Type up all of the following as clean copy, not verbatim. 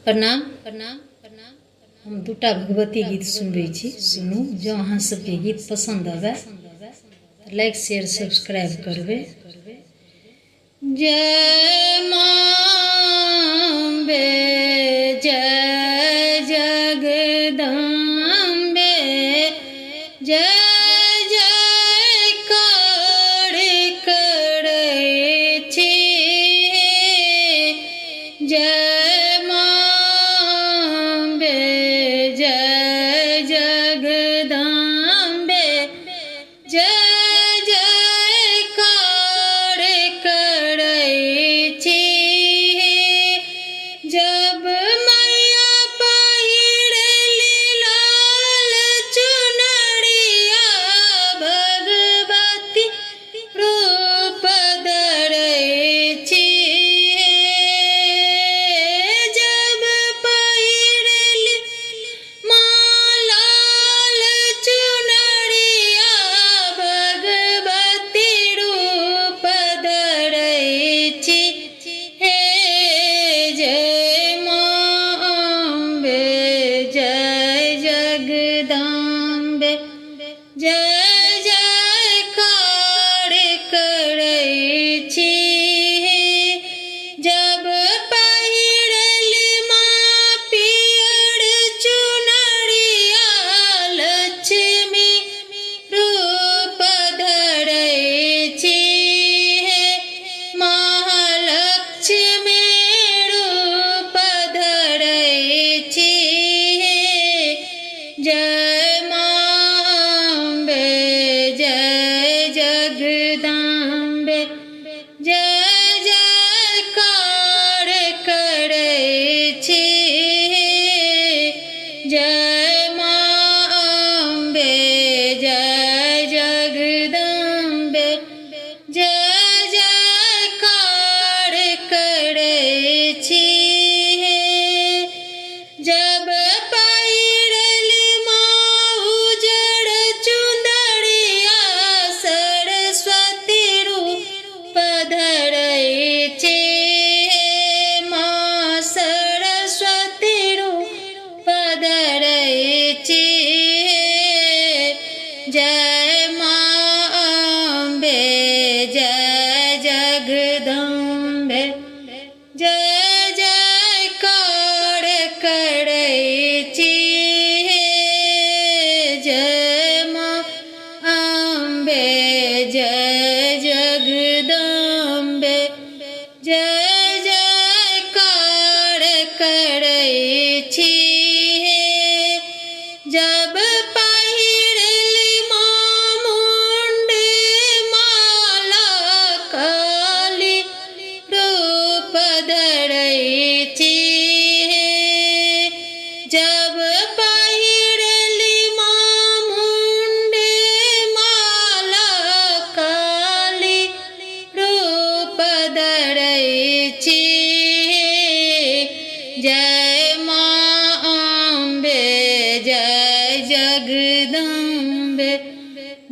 प्रणाम प्रणाम प्रणाम। हम दूटा भगवती गीत सुनबै छी, सुनू। जँ अहाँ सबके गीत पसंद आवे तऽ लाइक शेयर सब्सक्राइब करबै। जय माँ बे जय जगदम्बे जय जय करै छी। जय माँ बे जय जगदम्बे जय जय करै छी। जब मैया पहिरली लाल चुनरिया भगवती रूप धरै छी। जब पहिरली माँ लाल चुनरिया भगवती रूप धरै छी। हे जय माँ अम्बे जय जगदम्बे जय जय करै छी। जब पहिरली माँ पियर चुनरिया लक्ष्मी रूप धरै छी। महालक्ष्मी रूप धरै छी। जय माँ अम्बे जय जगदम्बे जय जय करै छी। जय माँ अम्बे जय जगदम्बे जय जय करै छी। जब पहिरली माँ उजड़ चुंदरिया सरस्वती रूप धरै छी। माँ सरस्वती रूप धरै छी। जय माँ अम्बे जय जगदम्बे जय जय करै छी। जय माँ अम्बे जय जगदम्बे जय जय करै छी। जब पहिरली माँ मुंडे माला काली रूप धरै छी। जब पहिरली माँ मुंडे माला काली रूप धरै छी। जय माँ अम्बे जय जगदम्बे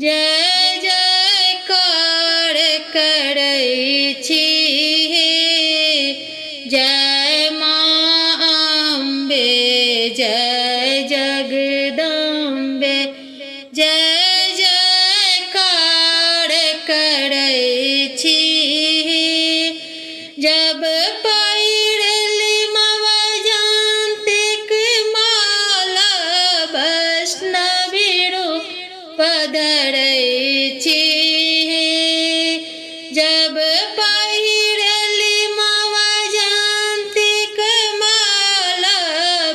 जय जय करै छी। जय माँ अम्बे जय जगदम्बे जय जय करै छी। जब पहिरली मवजंतिक माला वैष्णवी रूप धरै छी। जब पहिरली मवजंतिक माला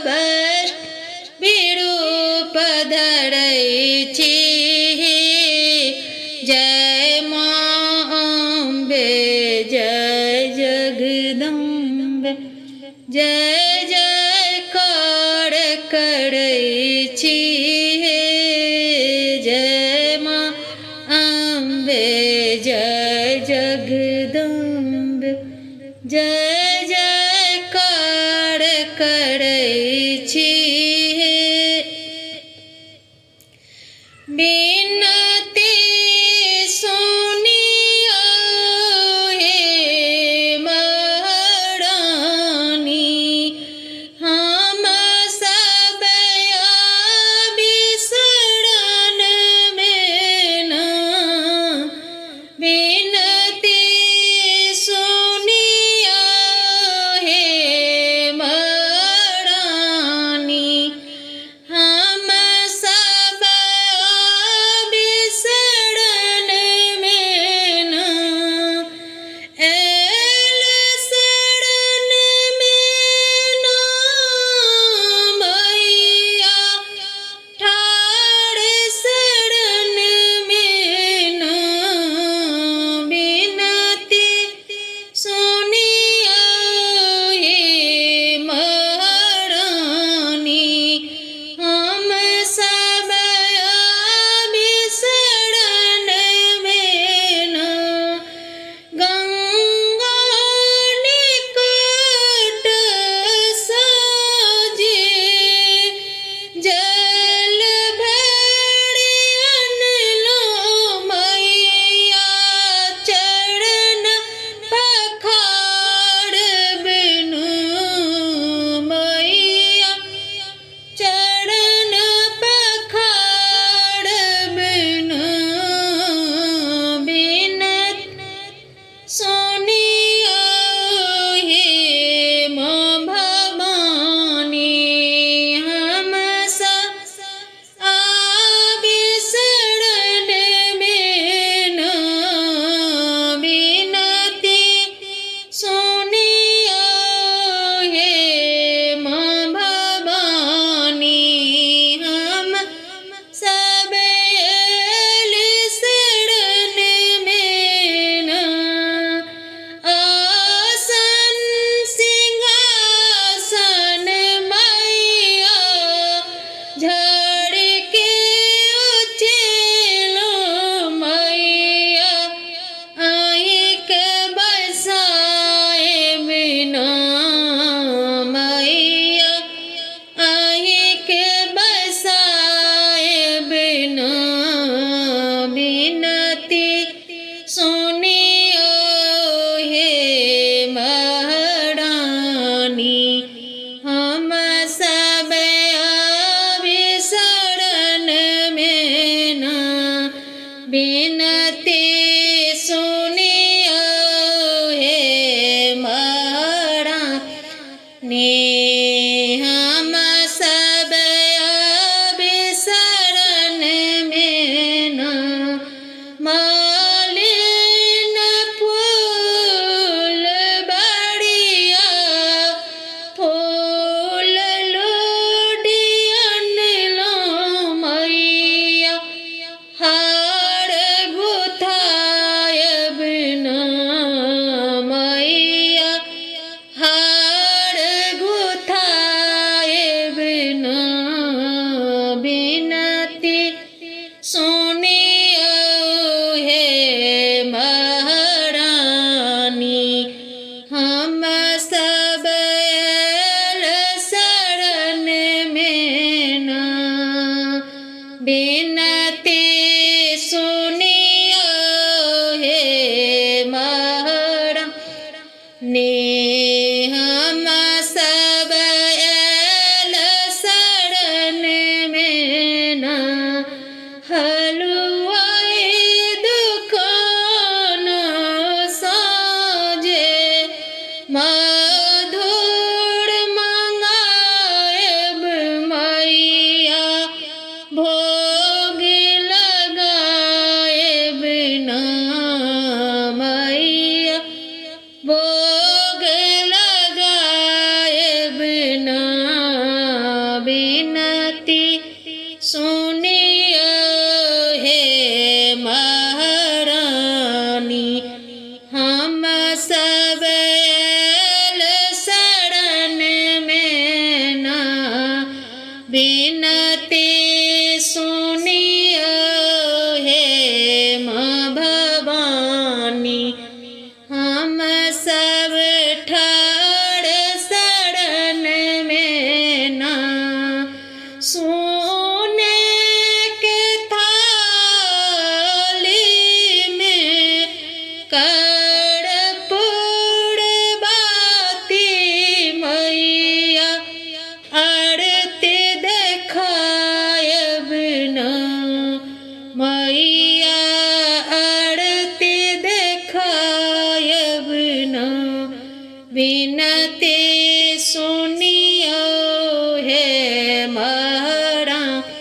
वैष्णवी रूप धरै छी। जय माँ अम्बे जय जगदम्बे जय जय करै छी। जय माँ अम्बे जय जगदम्बे जय जय करै छी। बिनती सुनियो हे महारानी, हाँ ने हम सब अब शरण में न मालिन फूल बढ़िया फूल लोडियन लो मैया हार गुथाय बिना मैया हार गुथाय बिना बिनती सुनियो हे महारानी हम सब आयल शरण में न बिनती सुनियो हे महारानी हम सब आयल शरण में न हलवाई दुकान साजे मधुर मंगाएब मैया भोग लगाएब ना मैया भोग लगाएब ना बिनती सुनियो हे महारानी हम सब आयल शरण में न बिनती सुनियो हे माँ भवानी हम सब ठाड़ शरण में न सोने के थाली में कर्पूर बाती मैया आरती देखायब ना मैया आरती देखायब ना बिनती सुनियो हे महारानी